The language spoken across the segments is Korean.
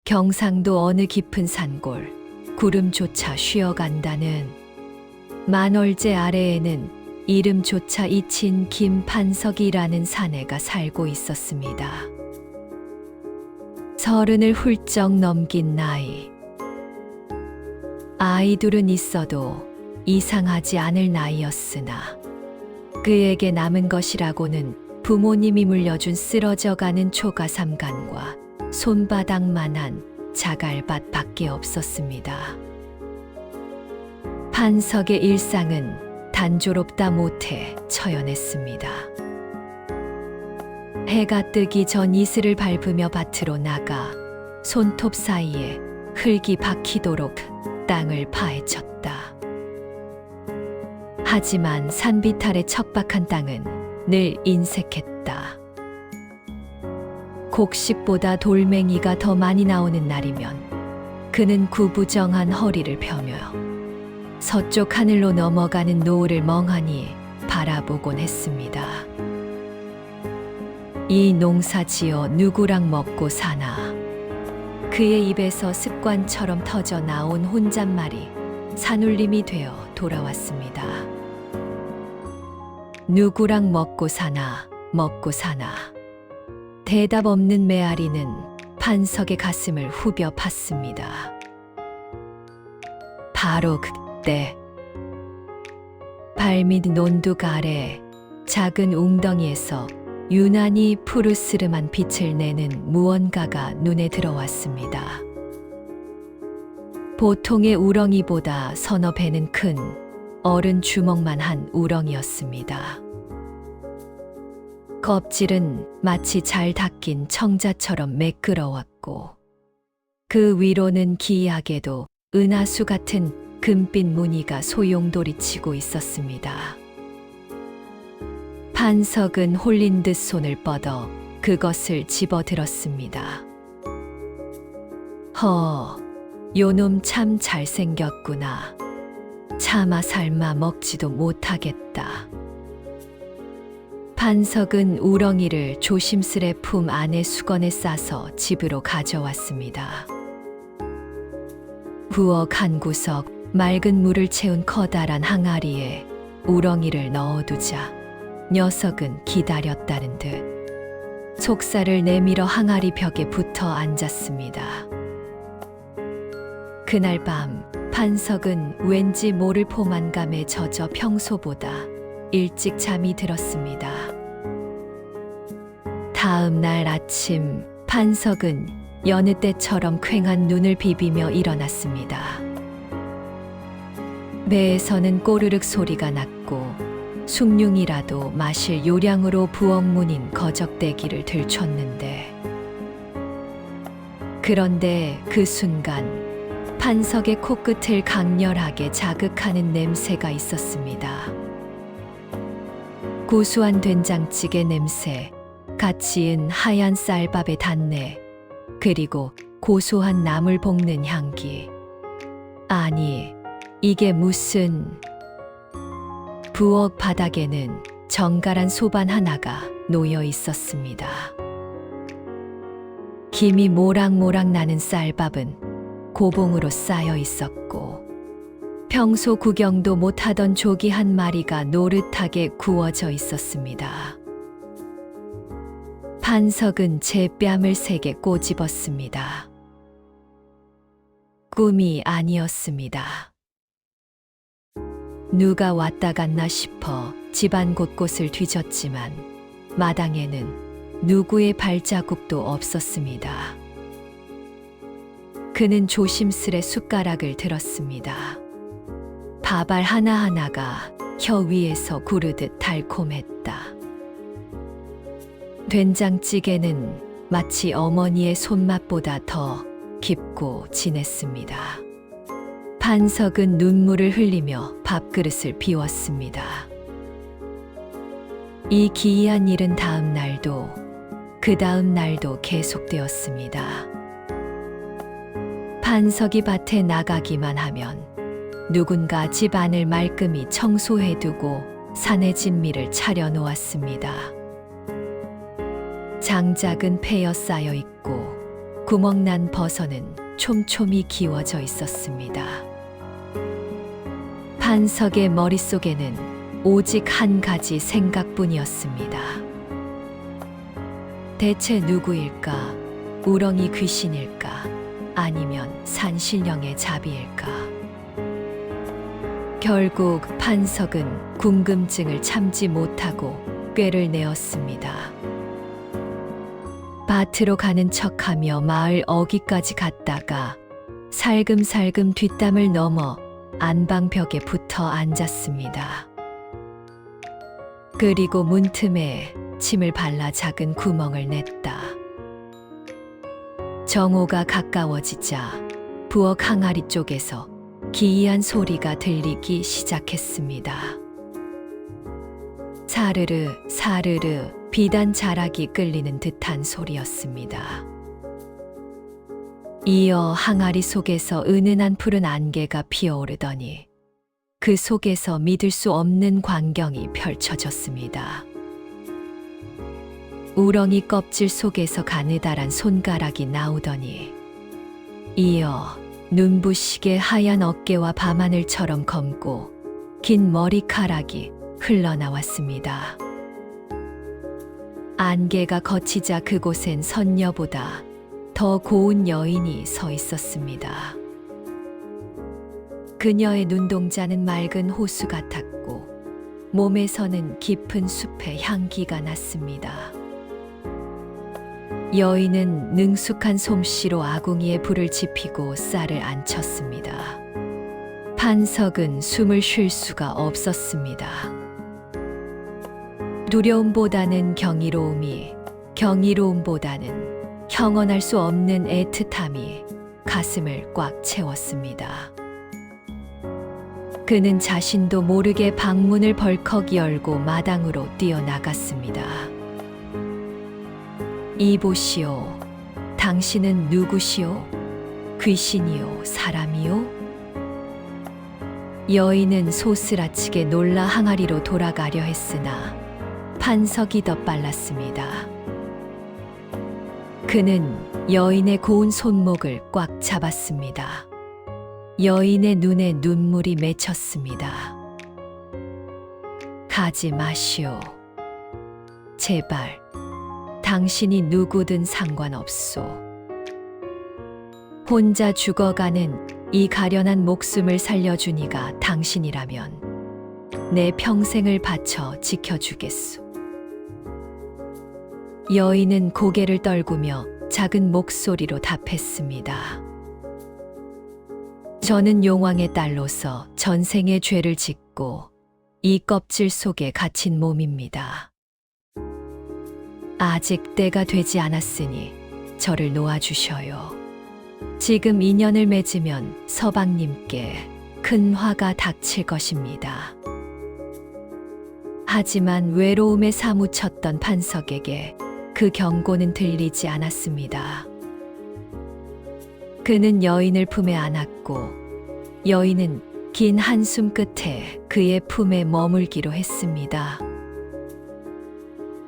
경상도 어느 깊은 산골, 구름조차 쉬어간다는 만월제 아래에는 이름조차 잊힌 김판석이라는 사내가 살고 있었습니다. 30을 훌쩍 넘긴 나이. 아이둘은 있어도 이상하지 않을 나이였으나 그에게 남은 것이라고는 부모님이 물려준 쓰러져가는 초가삼간과 손바닥만한 자갈밭밖에 없었습니다. 판석의 일상은 단조롭다 못해 처연했습니다. 해가 뜨기 전 이슬을 밟으며 밭으로 나가 손톱 사이에 흙이 박히도록 땅을 파헤쳤다. 하지만 산비탈의 척박한 땅은 늘 인색했다. 곡식보다 돌멩이가 더 많이 나오는 날이면 그는 구부정한 허리를 펴며 서쪽 하늘로 넘어가는 노을을 멍하니 바라보곤 했습니다. 이 농사 지어 누구랑 먹고 사나. 그의 입에서 습관처럼 터져 나온 혼잣말이 산울림이 되어 돌아왔습니다. 누구랑 먹고 사나, 먹고 사나. 대답 없는 메아리는 판석의 가슴을 후벼 팠습니다. 바로 그때 발밑 논둑 아래 작은 웅덩이에서 유난히 푸르스름한 빛을 내는 무언가가 눈에 들어왔습니다. 보통의 우렁이보다 서너 배는 큰 어른 주먹만 한 우렁이였습니다. 껍질은 마치 잘 닦인 청자처럼 매끄러웠고 그 위로는 기이하게도 은하수 같은 금빛 무늬가 소용돌이치고 있었습니다. 판석은 홀린 듯 손을 뻗어 그것을 집어들었습니다. 요놈 참 잘생겼구나. 차마 삶아 먹지도 못하겠다. 판석은 우렁이를 조심스레 품 안에 수건에 싸서 집으로 가져왔습니다. 부엌 한 구석 맑은 물을 채운 커다란 항아리에 우렁이를 넣어두자 녀석은 기다렸다는 듯 속살을 내밀어 항아리 벽에 붙어 앉았습니다. 그날 밤 판석은 왠지 모를 포만감에 젖어 평소보다 일찍 잠이 들었습니다. 다음 날 아침 판석은 여느 때처럼 퀭한 눈을 비비며 일어났습니다. 배에서는 꼬르륵 소리가 났고 숭늉이라도 마실 요량으로 부엌 문인 거적대기를 들췄는데 그런데 그 순간 판석의 코끝을 강렬하게 자극하는 냄새가 있었습니다. 고소한 된장찌개 냄새, 갓 지은 하얀 쌀밥의 단내, 그리고 고소한 나물 볶는 향기. 아니, 이게 무슨... 부엌 바닥에는 정갈한 소반 하나가 놓여 있었습니다. 김이 모락모락 나는 쌀밥은 고봉으로 쌓여 있었고 평소 구경도 못하던 조기 한 마리가 노릇하게 구워져 있었습니다. 판석은 제 뺨을 세게 꼬집었습니다. 꿈이 아니었습니다. 누가 왔다 갔나 싶어 집안 곳곳을 뒤졌지만 마당에는 누구의 발자국도 없었습니다. 그는 조심스레 숟가락을 들었습니다. 밥알 하나하나가 혀 위에서 구르듯 달콤했다. 된장찌개는 마치 어머니의 손맛보다 더 깊고 진했습니다. 판석은 눈물을 흘리며 밥그릇을 비웠습니다. 이 기이한 일은 다음 날도 그 다음 날도 계속되었습니다. 판석이 밭에 나가기만 하면 누군가 집안을 말끔히 청소해두고 산의 진미를 차려놓았습니다. 장작은 패여 쌓여 있고 구멍난 버섯은 촘촘히 기워져 있었습니다. 판석의 머릿속에는 오직 한 가지 생각뿐이었습니다. 대체 누구일까? 우렁이 귀신일까? 아니면 산신령의 자비일까? 결국 판석은 궁금증을 참지 못하고 꾀를 내었습니다. 밭으로 가는 척하며 마을 어귀까지 갔다가 살금살금 뒷담을 넘어 안방벽에 붙어 앉았습니다. 그리고 문틈에 침을 발라 작은 구멍을 냈다. 정오가 가까워지자 부엌 항아리 쪽에서 기이한 소리가 들리기 시작했습니다. 사르르 사르르 비단 자락이 끌리는 듯한 소리였습니다. 이어 항아리 속에서 은은한 푸른 안개가 피어오르더니 그 속에서 믿을 수 없는 광경이 펼쳐졌습니다. 우렁이 껍질 속에서 가느다란 손가락이 나오더니 이어 눈부시게 하얀 어깨와 밤하늘처럼 검고 긴 머리카락이 흘러나왔습니다. 안개가 걷히자 그곳엔 선녀보다 더 고운 여인이 서 있었습니다. 그녀의 눈동자는 맑은 호수 같았고 몸에서는 깊은 숲의 향기가 났습니다. 여인은 능숙한 솜씨로 아궁이에 불을 지피고 쌀을 안쳤습니다. 판석은 숨을 쉴 수가 없었습니다. 두려움보다는 경이로움이, 경이로움보다는 형언할 수 없는 애틋함이 가슴을 꽉 채웠습니다. 그는 자신도 모르게 방문을 벌컥 열고 마당으로 뛰어나갔습니다. 이보시오. 당신은 누구시오? 귀신이요? 사람이요? 여인은 소스라치게 놀라 항아리로 돌아가려 했으나 판석이 더 빨랐습니다. 그는 여인의 고운 손목을 꽉 잡았습니다. 여인의 눈에 눈물이 맺혔습니다. 가지 마시오. 제발. 당신이 누구든 상관없소. 혼자 죽어가는 이 가련한 목숨을 살려주니가 당신이라면 내 평생을 바쳐 지켜주겠소. 여인은 고개를 떨구며 작은 목소리로 답했습니다. 저는 용왕의 딸로서 전생의 죄를 짓고 이 껍질 속에 갇힌 몸입니다. 아직 때가 되지 않았으니 저를 놓아주셔요. 지금 인연을 맺으면 서방님께 큰 화가 닥칠 것입니다. 하지만 외로움에 사무쳤던 판석에게 그 경고는 들리지 않았습니다. 그는 여인을 품에 안았고 여인은 긴 한숨 끝에 그의 품에 머물기로 했습니다.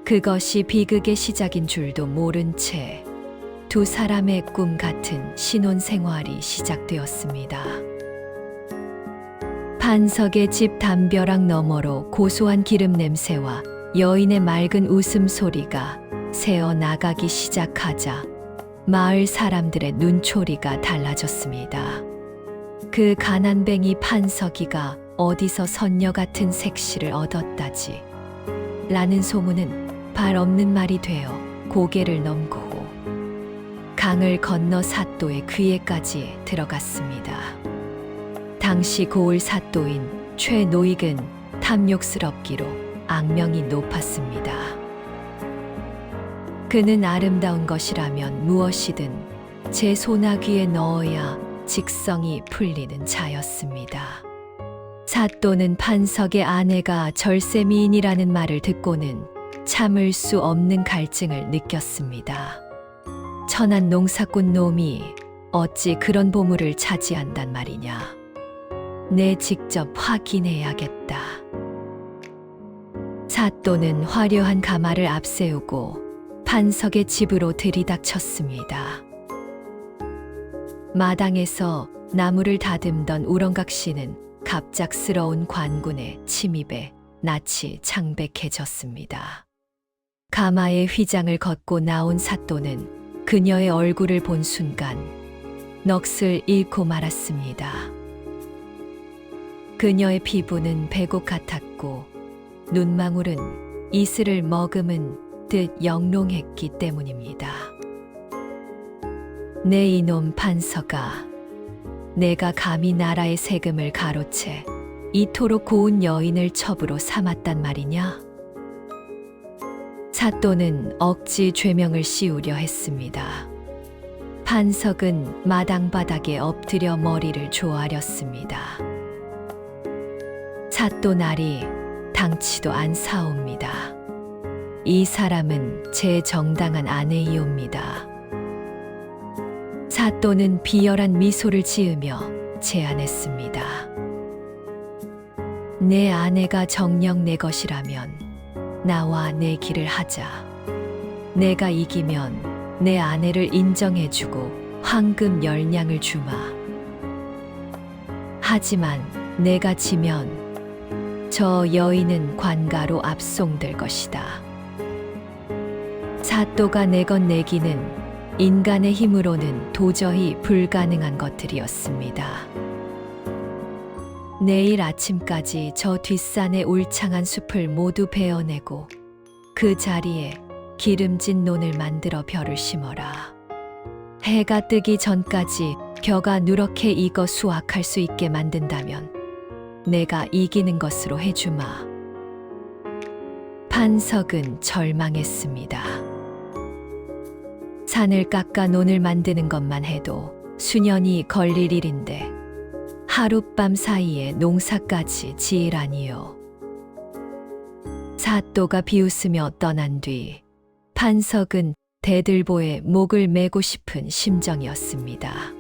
그것이 비극의 시작인 줄도 모른 채 두 사람의 꿈 같은 신혼생활이 시작되었습니다. 판석의 집 담벼락 너머로 고소한 기름 냄새와 여인의 맑은 웃음소리가 새어 나가기 시작하자 마을 사람들의 눈초리가 달라졌습니다. 그 가난뱅이 판석이가 어디서 선녀 같은 색시를 얻었다지 라는 소문은 발 없는 말이 되어 고개를 넘고 강을 건너 사또의 귀에까지 들어갔습니다. 당시 고을 사또인 최노익은 탐욕스럽기로 악명이 높았습니다. 그는 아름다운 것이라면 무엇이든 제 소나귀에 넣어야 직성이 풀리는 자였습니다. 사또는 판석의 아내가 절세미인이라는 말을 듣고는 참을 수 없는 갈증을 느꼈습니다. 천한 농사꾼 놈이 어찌 그런 보물을 차지한단 말이냐. 내 직접 확인해야겠다. 사또는 화려한 가마를 앞세우고 판석의 집으로 들이닥쳤습니다. 마당에서 나무를 다듬던 우렁각 씨는 갑작스러운 관군의 침입에 낯이 창백해졌습니다. 가마의 휘장을 걷고 나온 사또는 그녀의 얼굴을 본 순간 넋을 잃고 말았습니다. 그녀의 피부는 백옥 같았고 눈망울은 이슬을 머금은 듯 영롱했기 때문입니다. 내 이놈 판서가 내가 감히 나라의 세금을 가로채 이토록 고운 여인을 첩으로 삼았단 말이냐? 사또는 억지 죄명을 씌우려 했습니다. 판석은 마당바닥에 엎드려 머리를 조아렸습니다. 사또 날이 당치도 않사옵니다. 이 사람은 제 정당한 아내이옵니다. 사또는 비열한 미소를 지으며 제안했습니다. 내 아내가 정녕 내 것이라면 나와 내 길을 하자. 내가 이기면 내 아내를 인정해주고 황금 10냥을 주마. 하지만 내가 지면 저 여인은 관가로 압송될 것이다. 사또가 내건 내기는 인간의 힘으로는 도저히 불가능한 것들이었습니다. 내일 아침까지 저 뒷산의 울창한 숲을 모두 베어내고 그 자리에 기름진 논을 만들어 벼를 심어라. 해가 뜨기 전까지 벼가 누렇게 익어 수확할 수 있게 만든다면 내가 이기는 것으로 해주마. 판석은 절망했습니다. 산을 깎아 논을 만드는 것만 해도 수년이 걸릴 일인데 하룻밤 사이에 농사까지 지으라니요. 사또가 비웃으며 떠난 뒤 판석은 대들보에 목을 메고 싶은 심정이었습니다.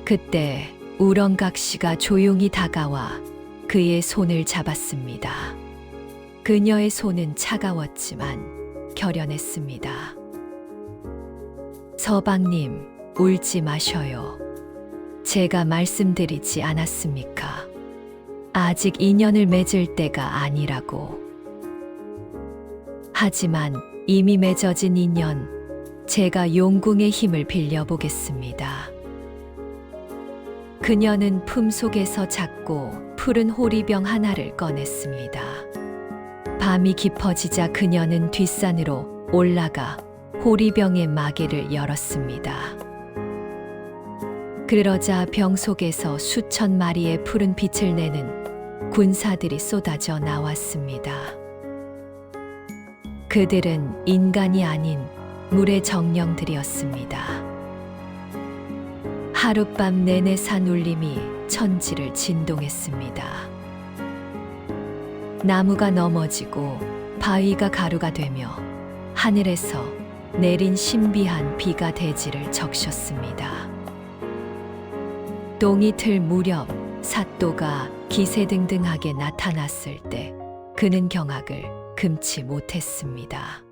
그때 우렁각 씨가 조용히 다가와 그의 손을 잡았습니다. 그녀의 손은 차가웠지만 결연했습니다. 서방님, 울지 마셔요. 제가 말씀드리지 않았습니까? 아직 인연을 맺을 때가 아니라고. 하지만 이미 맺어진 인연, 제가 용궁의 힘을 빌려보겠습니다. 그녀는 품속에서 작고 푸른 호리병 하나를 꺼냈습니다. 밤이 깊어지자 그녀는 뒷산으로 올라가 호리병의 마개를 열었습니다. 그러자 병 속에서 수천 마리의 푸른 빛을 내는 군사들이 쏟아져 나왔습니다. 그들은 인간이 아닌 물의 정령들이었습니다. 하룻밤 내내 산 울림이 천지를 진동했습니다. 나무가 넘어지고 바위가 가루가 되며 하늘에서 내린 신비한 비가 대지를 적셨습니다. 똥이 틀 무렵 사또가 기세등등하게 나타났을 때 그는 경악을 금치 못했습니다.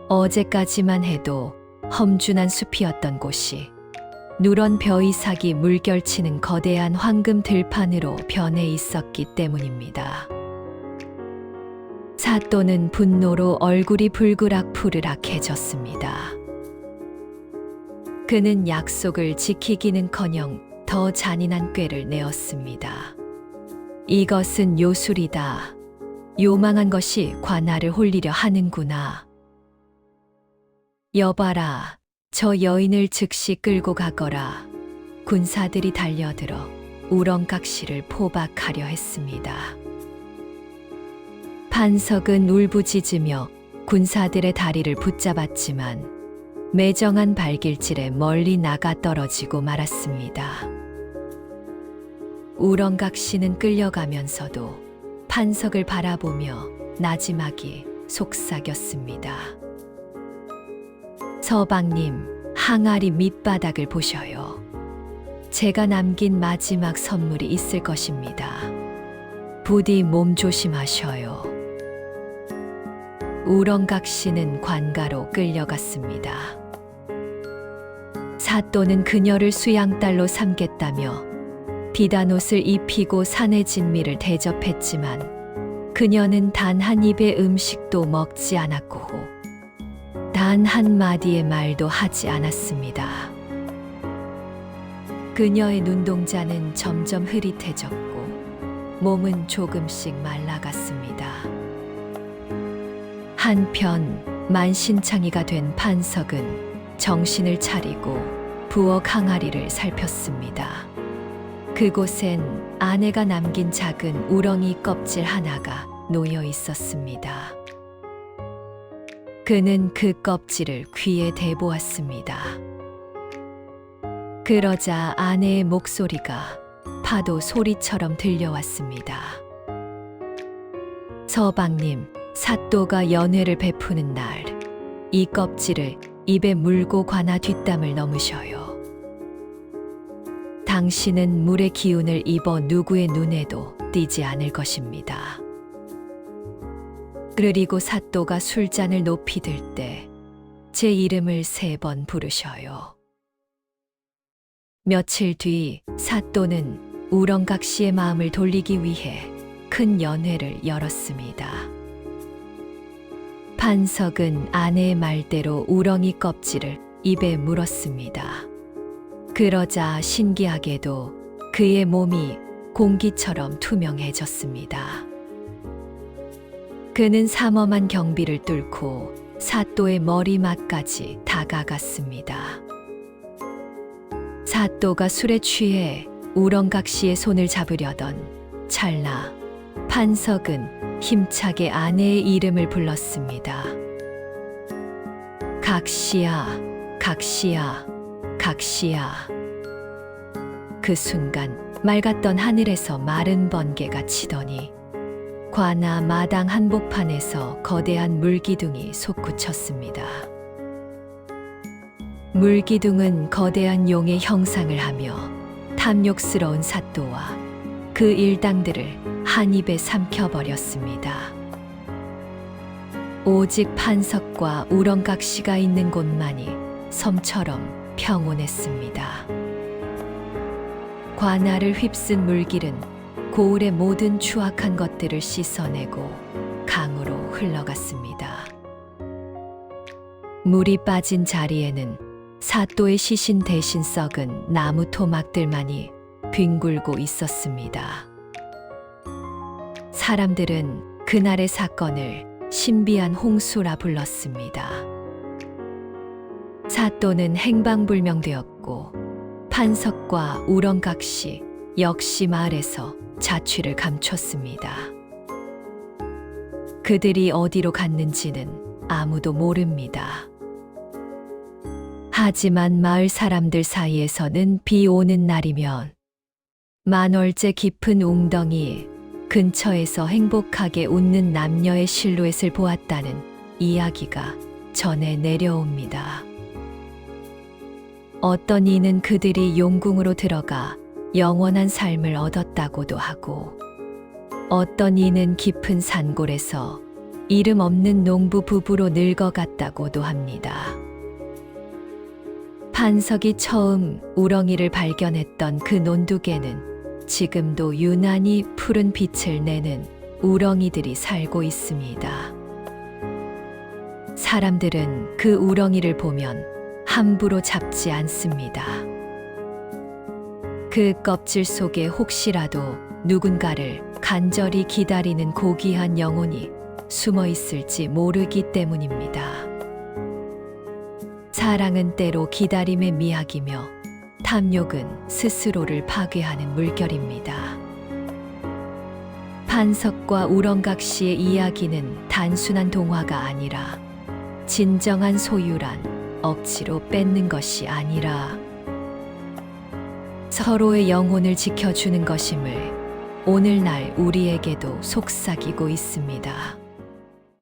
어제까지만 해도 험준한 숲이었던 곳이 누런 벼이삭이 물결치는 거대한 황금 들판으로 변해 있었기 때문입니다. 사또는 분노로 얼굴이 불그락푸르락해졌습니다. 그는 약속을 지키기는커녕 더 잔인한 꾀를 내었습니다. 이것은 요술이다. 요망한 것이 관아를 홀리려 하는구나. 여봐라, 저 여인을 즉시 끌고 가거라. 군사들이 달려들어 우렁각 씨를 포박하려 했습니다. 판석은 울부짖으며 군사들의 다리를 붙잡았지만 매정한 발길질에 멀리 나가 떨어지고 말았습니다. 우렁각 씨는 끌려가면서도 판석을 바라보며 나지막이 속삭였습니다. 서방님, 항아리 밑바닥을 보셔요. 제가 남긴 마지막 선물이 있을 것입니다. 부디 몸 조심하셔요. 우렁각 씨는 관가로 끌려갔습니다. 사또는 그녀를 수양딸로 삼겠다며 비단옷을 입히고 산의 진미를 대접했지만 그녀는 단 한 입의 음식도 먹지 않았고 단 한마디의 말도 하지 않았습니다. 그녀의 눈동자는 점점 흐릿해졌고 몸은 조금씩 말라갔습니다. 한편 만신창이가 된 판석은 정신을 차리고 부엌 항아리를 살폈습니다. 그곳엔 아내가 남긴 작은 우렁이 껍질 하나가 놓여 있었습니다. 그는 그 껍질을 귀에 대보았습니다. 그러자 아내의 목소리가 파도 소리처럼 들려왔습니다. 서방님, 사또가 연회를 베푸는 날, 이 껍질을 입에 물고 관아 뒷담을 넘으셔요. 당신은 물의 기운을 입어 누구의 눈에도 띄지 않을 것입니다. 그리고 사또가 술잔을 높이 들 때 제 이름을 3번 부르셔요. 며칠 뒤 사또는 우렁각 씨의 마음을 돌리기 위해 큰 연회를 열었습니다. 판석은 아내의 말대로 우렁이 껍질을 입에 물었습니다. 그러자 신기하게도 그의 몸이 공기처럼 투명해졌습니다. 그는 삼엄한 경비를 뚫고 사또의 머리맡까지 다가갔습니다. 사또가 술에 취해 우렁각 씨의 손을 잡으려던 찰나 판석은 힘차게 아내의 이름을 불렀습니다. 각시야, 각시야, 각시야. 그 순간 맑았던 하늘에서 마른 번개가 치더니 관아 마당 한복판에서 거대한 물기둥이 솟구쳤습니다. 물기둥은 거대한 용의 형상을 하며 탐욕스러운 사또와 그 일당들을 한 입에 삼켜버렸습니다. 오직 판석과 우렁각 씨가 있는 곳만이 섬처럼 평온했습니다. 관아를 휩쓴 물길은 고을의 모든 추악한 것들을 씻어내고 강으로 흘러갔습니다. 물이 빠진 자리에는 사또의 시신 대신 썩은 나무 토막들만이 뒹굴고 있었습니다. 사람들은 그날의 사건을 신비한 홍수라 불렀습니다. 사또는 행방불명되었고 판석과 우렁각 씨 역시 마을에서 자취를 감췄습니다. 그들이 어디로 갔는지는 아무도 모릅니다. 하지만 마을 사람들 사이에서는 비 오는 날이면 만월째 깊은 웅덩이 근처에서 행복하게 웃는 남녀의 실루엣을 보았다는 이야기가 전해 내려옵니다. 어떤 이는 그들이 용궁으로 들어가 영원한 삶을 얻었다고도 하고, 어떤 이는 깊은 산골에서 이름 없는 농부 부부로 늙어갔다고도 합니다. 판석이 처음 우렁이를 발견했던 그 논두개는 지금도 유난히 푸른 빛을 내는 우렁이들이 살고 있습니다. 사람들은 그 우렁이를 보면 함부로 잡지 않습니다. 그 껍질 속에 혹시라도 누군가를 간절히 기다리는 고귀한 영혼이 숨어 있을지 모르기 때문입니다. 사랑은 때로 기다림의 미학이며 탐욕은 스스로를 파괴하는 물결입니다. 판석과 우렁각 씨의 이야기는 단순한 동화가 아니라 진정한 소유란 억지로 뺏는 것이 아니라 서로의 영혼을 지켜주는 것임을 오늘날 우리에게도 속삭이고 있습니다.